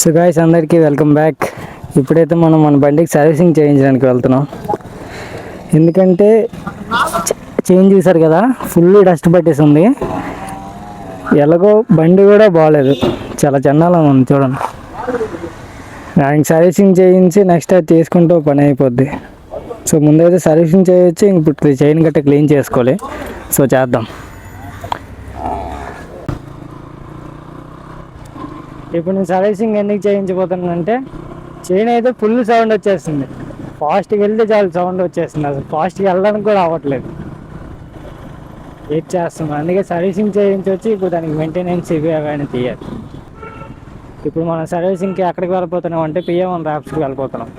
So guys అందరికీ welcome back. ఇప్పుడైతే మనం మన బండికి సర్వీసింగ్ చేయించడానికి వెళ్తున్నాం. ఎందుకంటే చేంజ్ చేశారు కదా, ఫుల్ డస్ట్ పట్టేసి ఉంది. ఎలాగో బండి కూడా బాగాలేదు, చాలా చండాలంగా ఉంది చూడండి. దానికి సర్వీసింగ్ చేయించి నెక్స్ట్ అది తీసుకుంటూ పని అయిపోద్ది. సో ముందైతే సర్వీసింగ్ చేయొచ్చు, ఇప్పుడు చైన్ గట్ట క్లీన్ చేసుకోవాలి. సో చేద్దాం. ఇప్పుడు నేను సర్వీసింగ్ ఎందుకు చేయించబోతున్నానంటే, చైన్ అయితే ఫుల్ సౌండ్ వచ్చేస్తుంది. ఫాస్ట్గా వెళ్తే చాలు సౌండ్ వచ్చేస్తుంది, అసలు ఫాస్ట్గా వెళ్ళడానికి కూడా అవ్వట్లేదు. ఏం చేస్తున్నాం, అందుకే సర్వీసింగ్ చేయించవచ్చు. ఇప్పుడు దానికి మెయింటెనెన్స్ ఇవి అవన్నీ తీయాలి. ఇప్పుడు మనం సర్వీసింగ్కి ఎక్కడికి వెళ్ళిపోతున్నాం అంటే పిఎం ర్యాప్స్కి వెళ్ళిపోతున్నాం.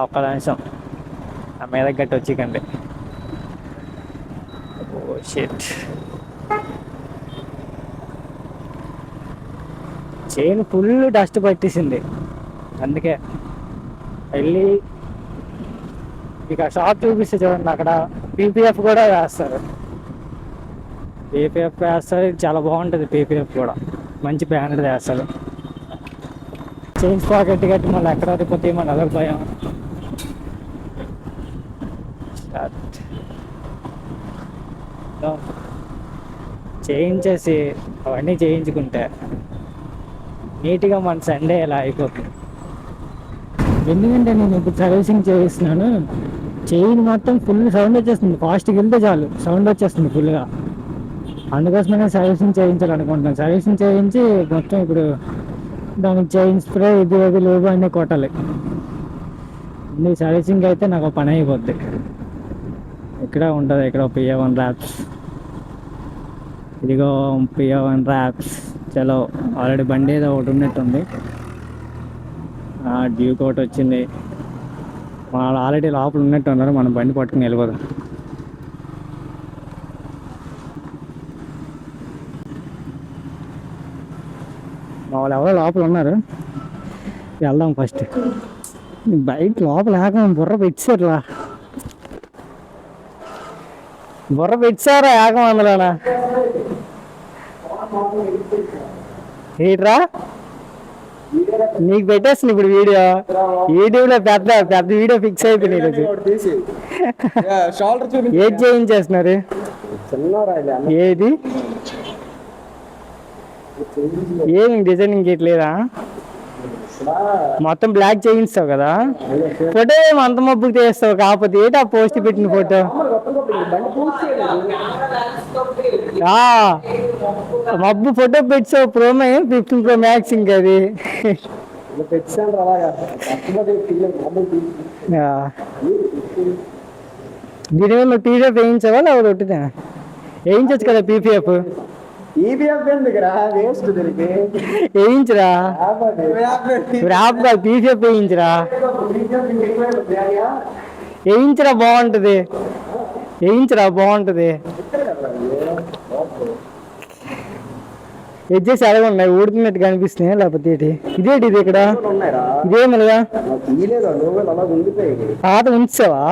ఒక్క నిమిషం ఆ మీద గట్టి వచ్చికండి. Oh shit, chain full dust పట్టేసింది. అందుకే వెళ్ళి ఇక షాప్ చూపిస్తే చూడండి, అక్కడ పీపీఎఫ్ కూడా వేస్తారు. పీపీఎఫ్ వేస్తారు, చాలా బాగుంటుంది. పీపీఎఫ్ కూడా మంచి బ్రాండెడ్ వేస్తారు. చైన్స్ పాకెట్ కట్టి మళ్ళీ ఎక్కడ వదిలిపోతే మనం అదొకపోయాం. చేయించేసి అవన్నీ చేయించుకుంటే నీట్గా మన సండే ఇలా అయిపోతుంది. ఎందుకంటే నేను ఇప్పుడు సర్వీసింగ్ చేయిస్తున్నాను, చైన్ మొత్తం ఫుల్ సౌండ్ వచ్చేస్తుంది. ఫాస్ట్కి వెళ్తే చాలు సౌండ్ వచ్చేస్తుంది ఫుల్గా. అందుకోసమే సర్వీసింగ్ చేయించాలనుకుంటున్నాను. సర్వీసింగ్ చేయించి మొత్తం ఇప్పుడు దానికి చైన్ స్ప్రే ఇది లోబో అన్నీ కొట్టాలి. ఈ సర్వీసింగ్ అయితే నాకు పని అయిపోద్ది. ఇక్కడ ఉంటుంది, ఇక్కడ పిఏ1 ర్యాప్స్. ఇదిగో పిఏ1 ర్యాప్స్. చలో, ఆల్రెడీ బండి ఏదో ఒకటి ఉన్నట్టుంది. డ్యూక్ ఒకటి వచ్చింది. వాళ్ళు ఆల్రెడీ లోపల ఉన్నట్టు ఉన్నారు. మనం బండి పట్టుకుని వెళ్ళిపోదాం. వాళ్ళు ఎవరో లోపల ఉన్నారు, వెళ్దాం ఫస్ట్. బయట లోపల ఏకం బుర్ర పెట్టారులా, బుర్ర పెట్టారా ఏకం అందులోనా? ఏంట్రా నీకు పెట్టేస్తుంది ఇప్పుడు వీడియో. యూట్యూబ్ లో పెద్ద పెద్ద వీడియో ఫిక్స్ అయిపోయింది ఈరోజు. ఏది చేయించేస్తున్నారు? ఏది ఏమి డిజైనింగ్ ఇట్లేదా? మొత్తం బ్లాక్ చేయిస్తావు కదా. ఫోటో ఏమి అంత మబ్బుకి తీస్తావు, కాకపోతే ఏంటి ఆ పోస్ట్ పెట్టిన ఫోటో? మబ్బు ఫోటో పెట్టావు. ప్రోమే 15 Pro Max ఇంకా అది. దీని మీద పీపీఎఫ్ వేయించావా లేకపోతే ఒకటిదా? వేయించచ్చు కదా పీపీఎఫ్. వేయించరా ర్యాప్ కాదు, పీపీఎఫ్ వేయించరా. వేయించరా బాగుంటది, వేయించరా బాగుంటది. ఎడ్జెస్ ఎలాగ ఉన్నాయి, ఊడుతున్నట్టు కనిపిస్తున్నాయి లేకపోతే ఏంటి? ఇదేంటి ఇది ఇక్కడ ఇదేమలుగా పాత ఉంచావా?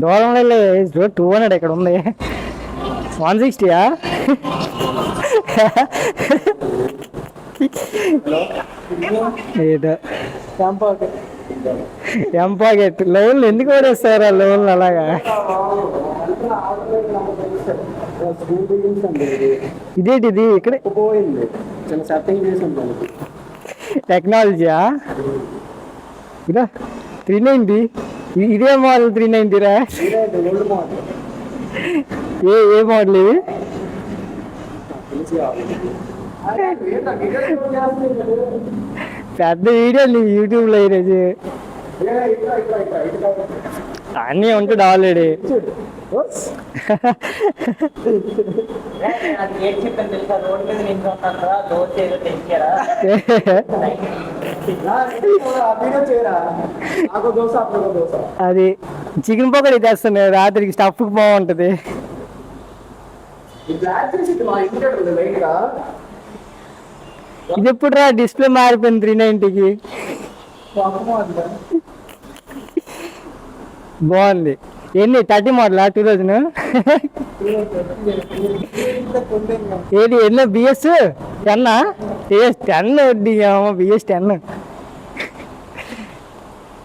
దూరంలో 200 ఇక్కడ ఉంది. 160యా? ఏదో ఎంపాకెట్ లోన్లు ఎందుకు పడేస్తారు ఆ లోన్లు అలాగా? ఇదేంటిది ఇక్కడ టెక్నాలజీయా? ఇదా 390. ఇదే మోడల్ 390 రా? ఏ మోడల్ ఇది? పెద్ద వీడియో నీకు యూట్యూబ్లో ఈరోజు అన్నీ ఉంటుంది ఆల్రెడీ. అది చికెన్ పకోడీ తెస్తాను రాత్రికి, స్టఫ్ బాగుంటది. ఇది ఎప్పుడు రా డిస్ప్లే మారిపోయింది 390కి. బాగుంది. ఎన్ని 30 మోడలా 2000? ఏది ఎన్నో బిఎస్ 10? బిఎస్ 10 వడ్డీ బిఎస్ 10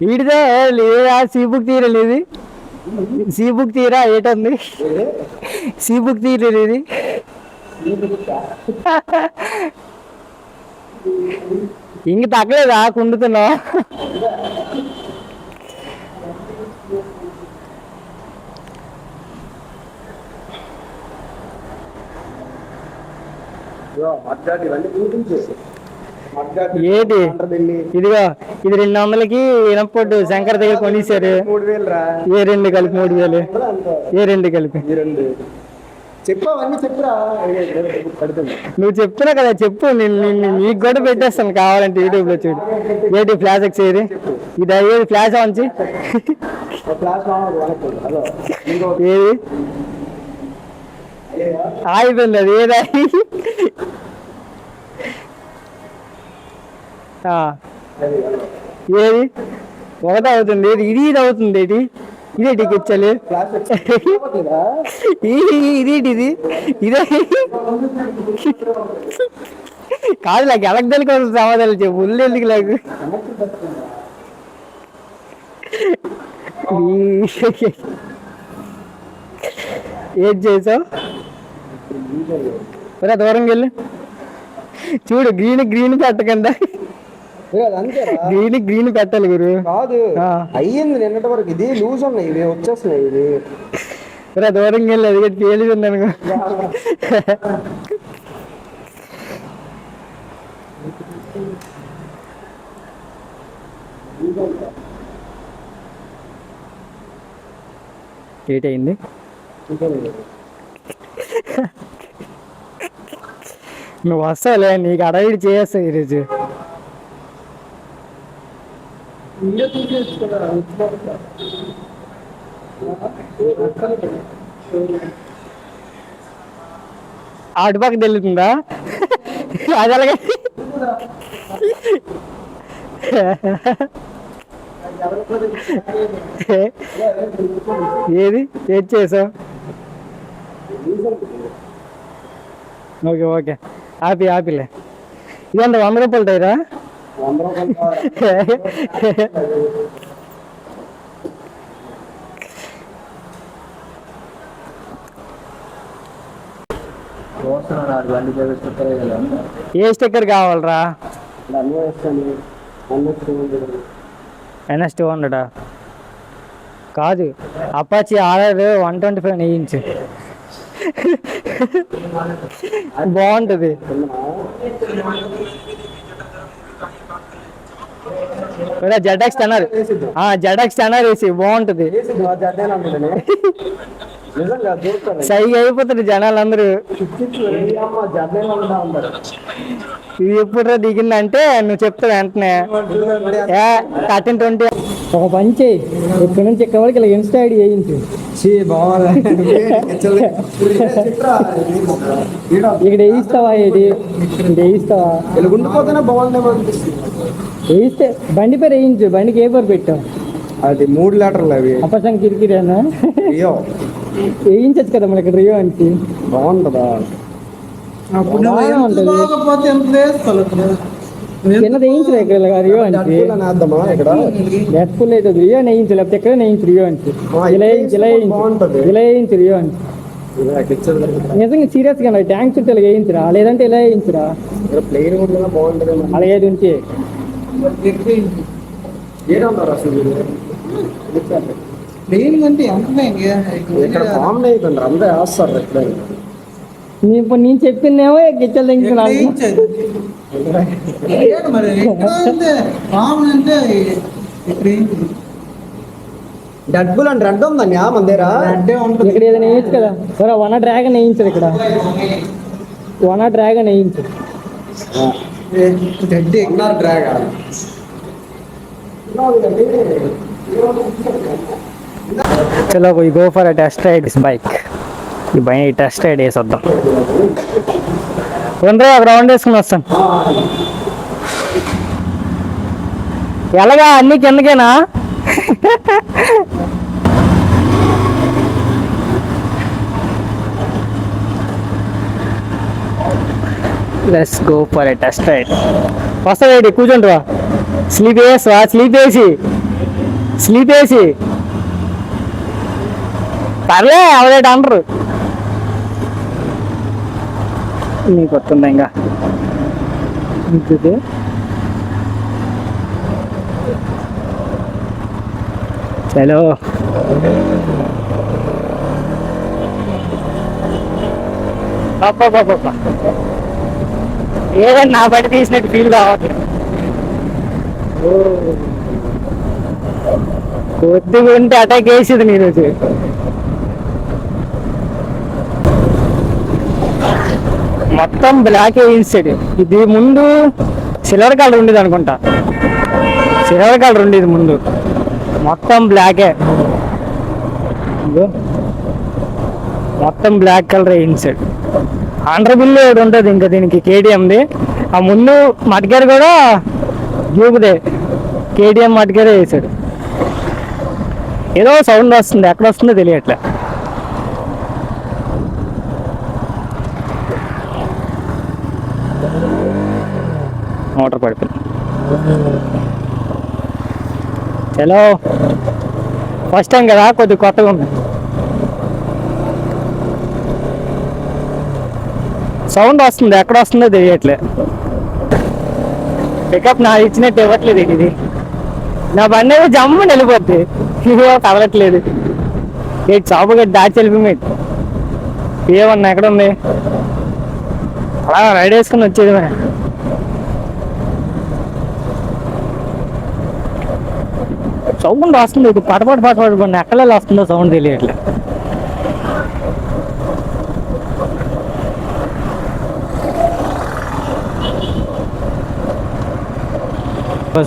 వీడిదే లేదా? సి బుక్ తీరలేదు, సి బుక్ తీరా ఏటుంది, సి బుక్ తీరలేదు. ఇంక తగ్గలేదా కుండుతున్నావు? ఏది ఇదిగో ఇది 200కి ఇనపొట్టు శంకర్ దగ్గర కొనిసారు. 3000 ఏ 2 కలిపి 3000, ఏ 2 కలిపి నువ్వు చెప్తున్నా కదా, చెప్పు. నీకు కూడా పెట్టేస్తాను కావాలంటే యూట్యూబ్ లో చూడు. ఏది ఫ్లాష్ ఎక్సేది ఇది, ఏది ఫ్లాష్ ఆన్చి ఏది ఆగిపోయింది అది, ఏది ఏది ఒకటే అవుతుంది, ఏది ఇది ఇది అవుతుంది, ఏంటి ఇదే టికెచ్చాలి, ఇదేంటి ఇది ఇదే కాదు. నాకు ఎలక్దలికి వస్తుంది సమాధానం చెప్పు, ఉల్లు ఎందుకు నాకు. ఏది చేసావు? దూరంగా వెళ్ళి చూడు, గ్రీన్ గ్రీన్ పెట్టకుండా, గ్రీన్ గ్రీన్ పెట్టాలి గురు. కాదు అయ్యింది నిన్నటి వరకు, ఇది లూజ్ ఉన్నాయి, ఇవి వచ్చేస్తున్నాయి. ఇది దూరంగా వెళ్ళి అది పేలి ఉన్నాను. ఏటయింది? నువ్వు వస్తావులే, నీకు అడవిడి చేస్తావు ఈరోజు. ఆటుపక్క తెలుతుందా అది అలాగే? ఏది ఏది చేసావు? ఓకే ఓకే, ఆపిలే. ఇదంతా 100 రూపాయలు టైరా? ఏ స్టిక్కర్ కావాలరా? NS200 కాదు, అపాచీ RR 125 వేయించు, బాగుంటుంది. ZX 10R వేసి బాగుంటుంది. సైగా అయిపోతారు జనాలు అందరూ. ఇది ఎప్పుడు దిగిందంటే నువ్వు చెప్తావు వెంటనే 1320. ఒక పంచి ఇక్కడ నుంచి ఇక్కడ వరకు ఇలా ఇన్స్టా ఐడి వేయించు. ఇక్కడ వేయిస్తావా? ఏది వేయిస్తావా? వేయిస్తే బండి పేరు వేయించు. బండికి ఏ పేరు పెట్టావు? అది 3 లీటర్లు. అవి అపసం కిరికిరేనా? వేయించచ్చు కదా మన ఇక్కడ రియో అంటే. బాగుంటుందా? చిన్న వేయించలే ఇక్కడ రియో అంటే. డెత్ఫుల్ అయితే రియో వేయించు, లేకపోతే ఎక్కడ వేయించు రియో అంటే. ఇలా వేయించు రియో అంటే. నిజంగా సీరియస్ గా ట్యాంక్ చుట్టూ ఇలా వేయించురా, లేదంటే ఇలా వేయించురా. అలా ఏది ఉంచి నేను చెప్పిందేమో గిచ్చలు డబ్బులు అంటే రెడ్ ఉందండి మన దగ్గర. ఇక్కడ ఏదైనా వేయచ్చు కదా, వన డ్రాగన్ వేయించదు. ఇక్కడ వన డ్రాగన్ వేయించు. డ్రాగన్ చలో పోయి go for test ride this bike. ఈ బైక్ టెస్ట్ రైడ్ వేసి వద్దాం. ఒక రౌండ్ వేసుకుని వస్తాను. ఎలాగా అన్ని కిందకేనా? Let's go for a test ride. వస్తావేంటి కూర్చుంటావా? స్లీప్ వేసా? స్లీప్ వేసి పర్లే అవలేట అంటారు. నీకు వస్తుందా ఇంకా ఇంటిది? చలో ఏదైనా నా బట్టి తీసినట్టు ఫీల్ కావట్లేదు. కొద్దిగా ఉంటే అటాక్ వేసేది నేను. మొత్తం బ్లాక్ వేయించాడు. ఇది ముందు సిల్వర్ కలర్ ఉండేది అనుకుంటా. సిల్వర్ కలర్ ఉండేది ముందు, మొత్తం బ్లాకే. మొత్తం బ్లాక్ కలర్ వేయించాడు. ఆంధ్ర బిల్లు ఒకటి ఉంటుంది ఇంకా దీనికి, కేటీఎంది. ఆ ముందు మటకేర్ కూడా ట్యూబ్దే, కేటీఎం మటకేరే వేసాడు. ఏదో సౌండ్ వస్తుంది, ఎక్కడ వస్తుందో తెలియట్లే. మోటార్ పడిపోయింది. చలో ఫస్ట్ టైం కదా, కొద్దిగా కొత్తగా ఉంది. సౌండ్ వస్తుంది, ఎక్కడ వస్తుందో తెలియట్లే. పికప్ నా ఇచ్చినట్టు ఇవ్వట్లేదు. ఇది నా బండి అయితే జమ్మని వెళ్ళిపోద్ది, ఇవో కదలట్లేదు. ఏ చాపు గట్టి దాచి వెళ్ళిపోయి ఏమన్నా ఎక్కడ ఉంది, అలా రైడ్ వేసుకుని వచ్చేది. సౌండ్ వస్తుంది, ఇది పటపడి ఎక్కడ వస్తుందో సౌండ్ తెలియట్లే.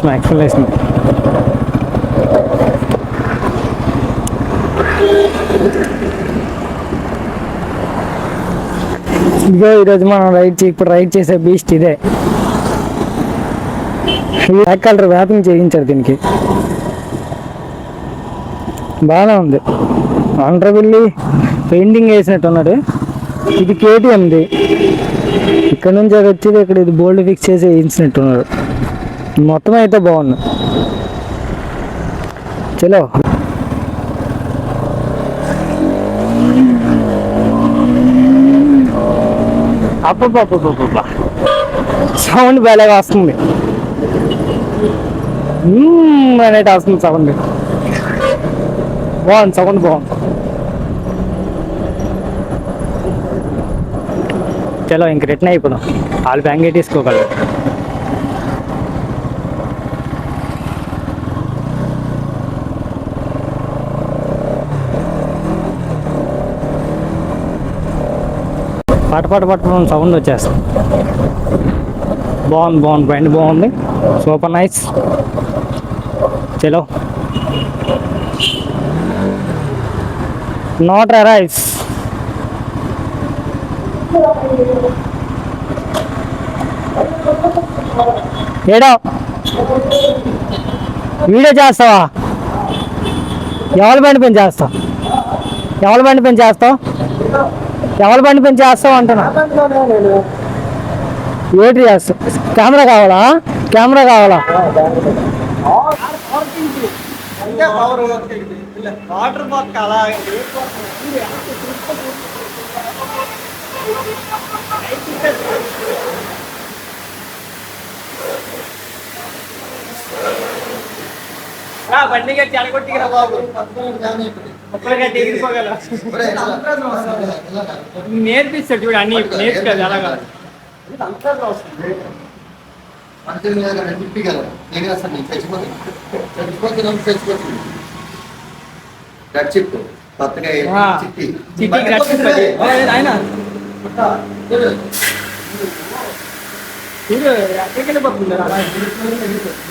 మా ఎక్స్ప్లెనేషన్ ఇదిగో, ఈరోజు మనం ఇప్పుడు రైడ్ చేసే బీస్ట్ ఇదే. బ్లాక్ కలర్ వ్యాపింగ్ చేయించారు దీనికి, బాగానే ఉంది. ఆంధ్రవిల్లి పెయింటింగ్ వేసినట్టున్నాడు. ఇది కేటీఎంది, ఇక్కడ నుంచి అది వచ్చేది ఇక్కడ, ఇది బోల్డ్ ఫిక్స్ చేసి వేయించినట్టున్నాడు. మొత్తం అయితే బాగుంది. చలో అబ్బబ్బబ్బబ్బబ్బా, సౌండ్ బాగా వస్తుంది. అనేది వస్తుంది సౌండ్, బాగుంది. సౌండ్ బాగుంది. చలో ఇంక రిటర్న్ అయిపోదాం. వాళ్ళు బ్యాంగే తీసుకోగలరు. పట్టు సౌండ్ వచ్చేస్తుంది. బాగుంది బండి బాగుంది, సూపర్ నైస్. చలో నాట్ అరైవ్స్. ఏడో వీడియో చేస్తావా? ఎవరి బండి పని చేస్తావు? ఎవరి బండి పని చేస్తావు అంటున్నా. ఏంటి చేస్తావు? కెమెరా కావాలా? బండిగా చెడగొట్టిరా బాబు, నేర్పిస్తాడు చూడు, అన్ని నేర్చుకోదు. అలాగా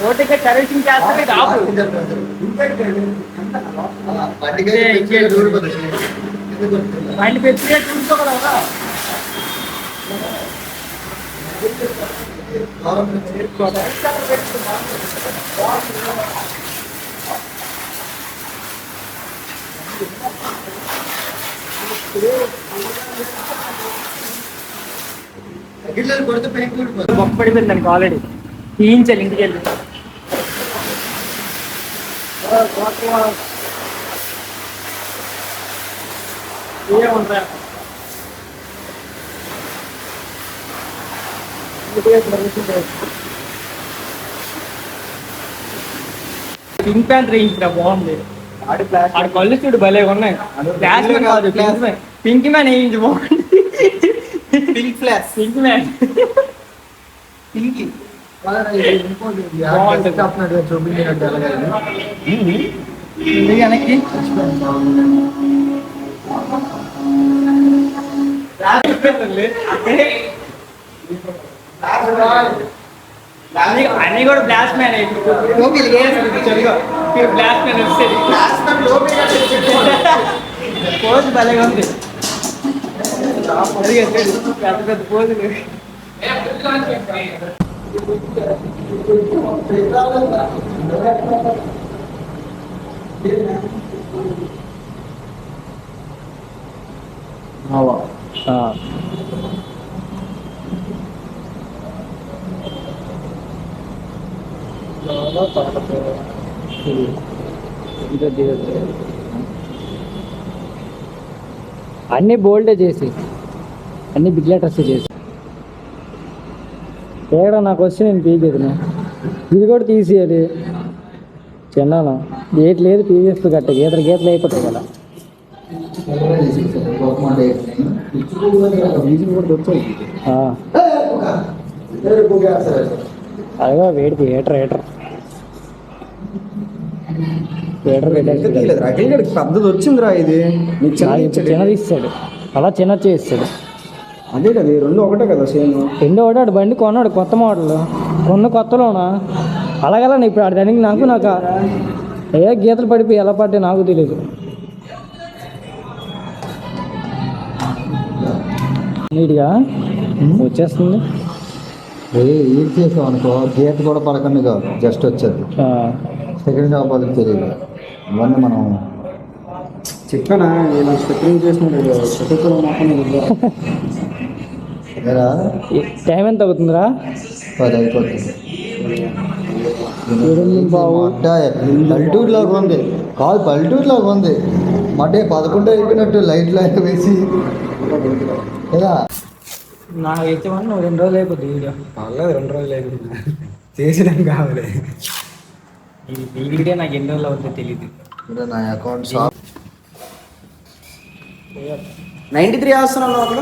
రోడ్డుకి సర్వీసింగ్ చేస్తే బండి పెట్టి చూసుకోగలరా? బొక్క పడిపోయింది దానికి ఆల్రెడీ తీయించాలి ఇంటికి వెళ్ళి. ఏముంటాయి పింక్ ప్యాంట్ రేయించిన బాగుంది. ఆడ కళ్ళు చూడు భలే ఉన్నాయి. ఫ్లాష్ మ్యాన్ కాదు, పింక్ మ్యాన్ వేయించి బాగుంది. Pink flash, pink man, pink వెనక్కి అన్ని కూడా బ్లాస్ట్ మ్యాన్ బ్లాస్ట్ మ్యాన్ వస్తుంది. పోజ్ భలేగా ఉంది. పెద్ద పెద్ద పోజులు. అన్ని బోల్డే చేసి అన్ని బిగ్ లెటర్స్ చేసి తేడా నాకు వస్తే నేను పీకేదినా. ఇది కూడా తీసేయాలి చిన్నాను. గేట్ లేదు పీకేస్తూ కట్ట గీతలు అయిపోతాయి కదా. అదిగో వేడికి ఏటర్ పెద్దది వచ్చిందిరా. ఇది చిన్నది ఇస్తాడు, అలా చిన్న చేస్తాడు. అదే కదా, రెండు ఒకటే కదా సేమ్. రెండో ఒకటి బండి కొన్నాడు కొత్త మోడల్, కొత్తలోనా అలాగలా ఇప్పుడు దానికి నాకు ఏ గీతలు పడిపోయి ఎలా పడ్డాయి నాకు తెలియదు. నీట్గా వచ్చేస్తుంది. ఏం చేసావు అనుకో, గీత కూడా పడకుండా జస్ట్ వచ్చేది. సెకండ్ హాఫ్ అది తెలియదు. ఇవన్నీ మనం చెప్పానా ఇలా స్పెక్రింగ్ చేసినట్టు టైం ఎంత అవుతుందిరా? 10 అయిపోతుంది. పల్లెటూరులాగా ఉంది కాదు, పల్లెటూరులాగా ఉంది. మటే 11 అయిపోయినట్టు లైట్ వేసి కదా. నాకు అయితే నువ్వు 2 రోజులు అయిపోద్ది వీడియో. పర్లేదు 2 రోజులు అయిపోతుంది, చేసేదాం కావాలి. ఈ వీడియో నాకు ఎన్ని రోజులు అవుతుందో తెలియదు. నా అకౌంట్ 93 వేస్తున్నాను అక్కడ.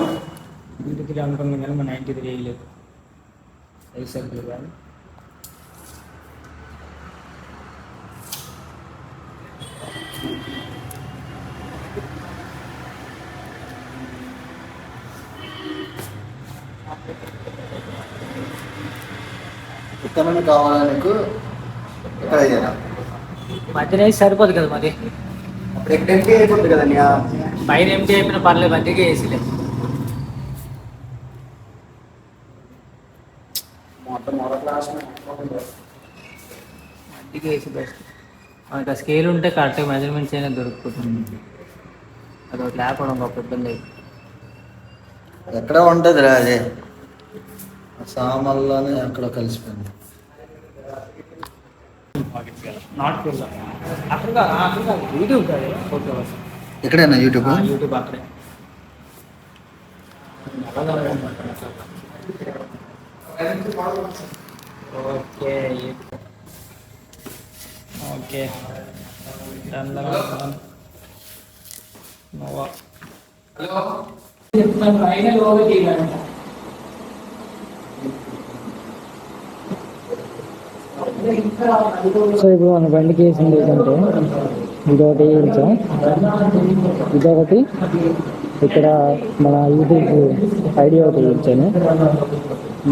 93 అనుకున్నాం కానీ మన 93 వేయలేదు. వేసారు కానీ ఎంతమంది కావాలా నీకు? ఎక్కడ మధ్యన సరిపోదు కదా మరి. ఎంటీ అయిపోతుంది కదా, పైన ఎంటీ అయిపోయిన పర్లేదు, మధ్యకే వేసలేదు. మధ్యకి వేసి బెస్ట్. మనకి ఆ స్కేల్ ఉంటే కరెక్ట్గా మెజర్మెంట్స్ అయినా దొరుకుతుంది. అదొకటి లేకపోవడం గొప్ప ఇబ్బంది అయితే. ఎక్కడ ఉంటుంది రా అదే, సామాన్లోనే ఎక్కడ కలిసిపోయింది. ఎక్కడైనా యూట్యూబ్ అక్కడే. ఓకే సో ఇప్పుడు మన బండికి వేసింది ఏంటంటే ఇదొకటి వేయించాం, ఇదొకటి ఇక్కడ మన యూట్యూబ్ ఐడియా ఒకటి వేయించాను.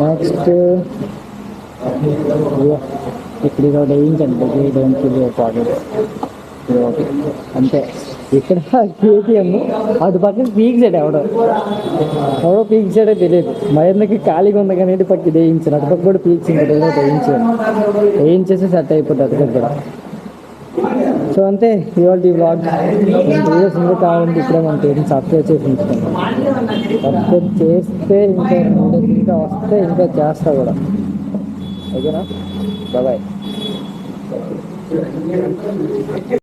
నెక్స్ట్ ఇప్పుడు ఇదొకటి వేయించాను, ఇదొకటి అంతే. ఇక్కడ కేటీఎం అటు పక్కన పీక్ సైడ్ ఎవడో పీక్ సైడే తెలియదు. మరిందకి ఖాళీగా ఉంది కానీ ఇంటి పక్కకి వేయించాను, అటు పక్క కూడా పీక్స్ ఇంకోటి వేయించాను. వేయించేసి సెట్ అయిపోతుంది. అటు కూడా సో అంతే ఇవాళ ఈ బ్లాగ్. వీడియోస్ ఇంకా కావాలంటే ఇప్పుడే మన పేరుని సబ్స్క్రైబ్ చేసి ఉంచుతాను. సబ్స్క్రైబ్ చేస్తే ఇంకా వస్తే ఇంకా చేస్తా కూడా. ఓకేనా, బాయ్.